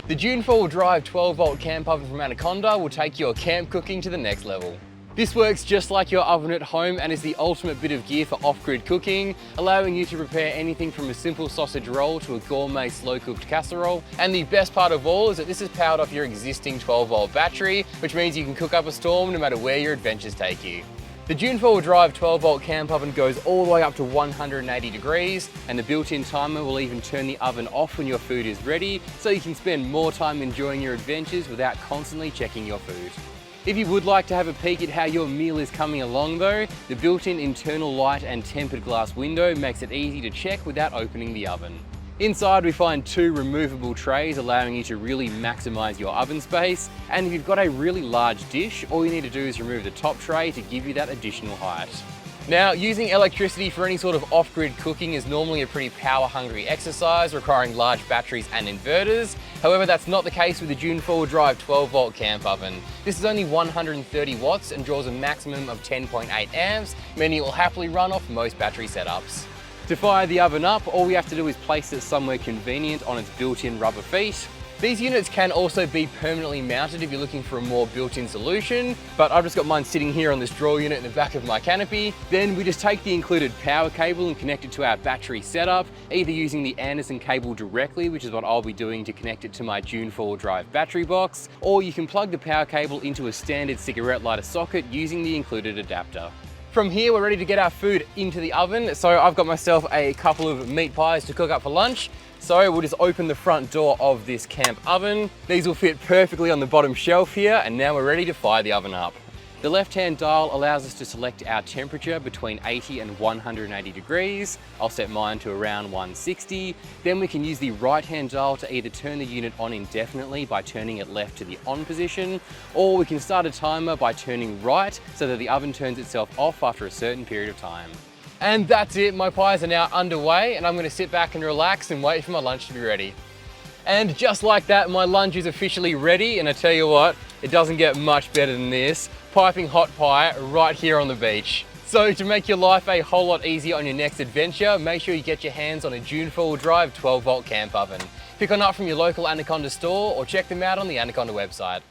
The Dune 4-wheel drive 12-volt camp oven from Anaconda will take your camp cooking to the next level. This works just like your oven at home and is the ultimate bit of gear for off-grid cooking, allowing you to prepare anything from a simple sausage roll to a gourmet slow-cooked casserole. And the best part of all is that this is powered off your existing 12-volt battery, which means you can cook up a storm no matter where your adventures take you. The Dune 4-wheel drive 12-volt camp oven goes all the way up to 180 degrees, and the built-in timer will even turn the oven off when your food is ready, so you can spend more time enjoying your adventures without constantly checking your food. If you would like to have a peek at how your meal is coming along though, the built-in internal light and tempered glass window makes it easy to check without opening the oven. Inside we find two removable trays allowing you to really maximize your oven space, and if you've got a really large dish, all you need to do is remove the top tray to give you that additional height. Now, using electricity for any sort of off-grid cooking is normally a pretty power-hungry exercise requiring large batteries and inverters. However, that's not the case with the Dune 4-wheel drive 12-volt camp oven. This is only 130 watts and draws a maximum of 10.8 amps, meaning it will happily run off most battery setups. To fire the oven up, all we have to do is place it somewhere convenient on its built-in rubber feet. These units can also be permanently mounted if you're looking for a more built-in solution, but I've just got mine sitting here on this drawer unit in the back of my canopy. Then we just take the included power cable and connect it to our battery setup, either using the Anderson cable directly, which is what I'll be doing to connect it to my Dune 4-wheel drive battery box, or you can plug the power cable into a standard cigarette lighter socket using the included adapter. From here, we're ready to get our food into the oven. So I've got myself a couple of meat pies to cook up for lunch. So we'll just open the front door of this camp oven. These will fit perfectly on the bottom shelf here, and now we're ready to fire the oven up. The left-hand dial allows us to select our temperature between 80 and 180 degrees. I'll set mine to around 160. Then we can use the right-hand dial to either turn the unit on indefinitely by turning it left to the on position, or we can start a timer by turning right so that the oven turns itself off after a certain period of time. And that's it, my pies are now underway, and I'm gonna sit back and relax and wait for my lunch to be ready. And just like that, my lunch is officially ready, and I tell you what, it doesn't get much better than this. Piping hot pie right here on the beach. So to make your life a whole lot easier on your next adventure, make sure you get your hands on a Dune 4-wheel drive 12-volt camp oven. Pick one up from your local Anaconda store or check them out on the Anaconda website.